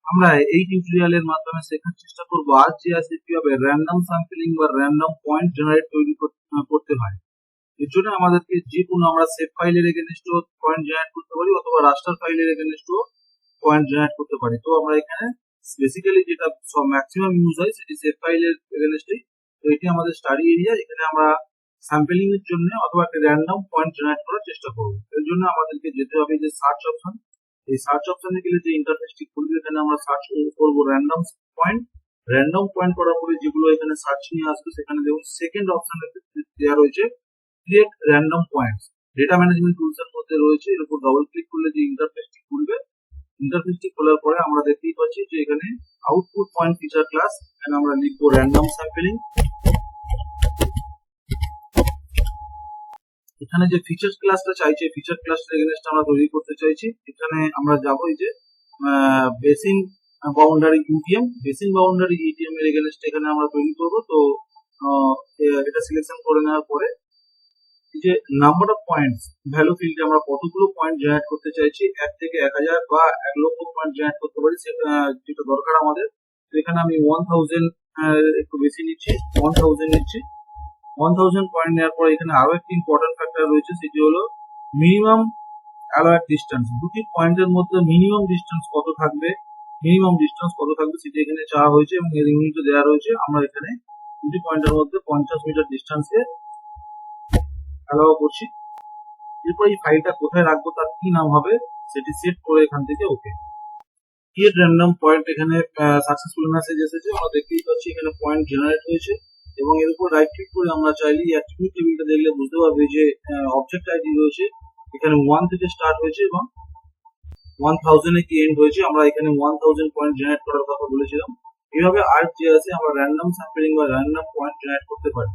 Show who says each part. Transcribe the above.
Speaker 1: আমরা এই টিউটোরিয়ালের মাধ্যমে শেখার চেষ্টা করব ArcGIS এ কিভাবে র্যান্ডম স্যাম্পলিং বা র্যান্ডম পয়েন্ট জেনারেট তৈরি করতে হয়। এর জন্য আমাদেরকে যে কোনো আমরা সেভ ফাইলের এগেইনস্টও পয়েন্ট জেনারেট করতে পারি অথবা রাস্টার ফাইলের এগেইনস্টও পয়েন্ট জেনারেট করতে পারি। তো আমরা এখানে বেসিক্যালি যেটা সব ম্যাক্সিমাম ইউজ হয় সেটি সেভ ফাইলের এগেইনস্টই। তো এটি আমাদের স্টাডি এরিয়া, এখানে আমরা স্যাম্পলিং এর জন্য অথবা একটা র্যান্ডম পয়েন্ট জেনারেট করার চেষ্টা করব। এর জন্য আমাদেরকে যেতে হবে যে সার্চ অপশন। এই সার্চ অপশনে গেলে যে ইন্টারফেসটি খুলবে, এখানে আমরা সার্চ করব র্যান্ডম পয়েন্ট। র্যান্ডম পয়েন্ট করার পরে যেগুলো এখানে সার্চ নিয়ে আসবে, সেখানে দেখুন সেকেন্ড অপশনে দেওয়া রয়েছে create random points. Data management tools এর মধ্যে রয়েছে, এর উপর ডবল ক্লিক করলে যে ইন্টারফেসটি খুলবে, ইন্টারফেসটি খোলার পরে আমরা দেখতেই পাচ্ছি যে এখানে আউটপুট পয়েন্ট ফিচার ক্লাস, এখানে আমরা লিখবো র্যান্ডম স্যাম্পলিং। এখানে যে ফিচার ক্লাসটা চাইছে, ফিচার ক্লাসটা এগেইনস্ট আমরা তৈরি করতে চাইছি। এখানে আমরা যাবো এই যে basin boundary UTM, basin boundary UTM এর এগেইনস্ট এখানে আমরা তৈরি করব। তো এটা সিলেকশন করে নেওয়ার পরে এই যে নাম্বার অফ পয়েন্টস ভ্যালু ফিল্ডে আমরা কতগুলো পয়েন্ট জেনারেট করতে চাইছি, 1 থেকে 1000 বা 1 লক্ষ পয়েন্ট জেনারেট করতে পারি, যেটা দরকার আমাদের। তো এখানে আমি 1000 একটু বেশি নিচ্ছি, 1000 নিচ্ছি। 1000 পয়েন্ট নেওয়ার পর এখানে আরো একটি ইম্পর্টেন্ট ফ্যাক্টর রয়েছে, সেটি হলো মিনিমাম অ্যালাউড ডিস্টেন্স। দুটি পয়েন্টের মধ্যে মিনিমাম ডিস্টেন্স কত থাকবে, সেটি এখানে চাওয়া হয়েছে এবং এর ইউনিটও দেওয়া রয়েছে। আমরা এখানে দুটি পয়েন্টের মধ্যে 50 মিটার ডিস্টেন্সকে অ্যালাউ করছি। এরপর এই ফাইলটা কোথায় রাখবো, তার কি নাম হবে সেটি সেট করে এখান থেকে ওকে। ক্রিয়েট র্যান্ডম পয়েন্ট এখানে সাকসেসফুল মেসেজ এসেছে, আমরা দেখতেই পাচ্ছি এখানে পয়েন্ট জেনারেট হয়েছে। এবং এর উপর রাইট ক্লিক করে আমরা চাইলে এই অ্যাট্রিবিউট টেবিলটা দেখলে বুঝতে পারবে যে অবজেক্ট আইডি রয়েছে, এখানে 1 থেকে স্টার্ট হয়েছে এবং 1000 এ কি এন্ড হয়েছে। আমরা এখানে 1000 পয়েন্ট জেনারেট করার কথা বলেছিলাম। এইভাবে ArcGIS এ আমরা র্যান্ডম স্যাম্পলিং বা র্যান্ডম পয়েন্ট জেনারেট করতে পারি।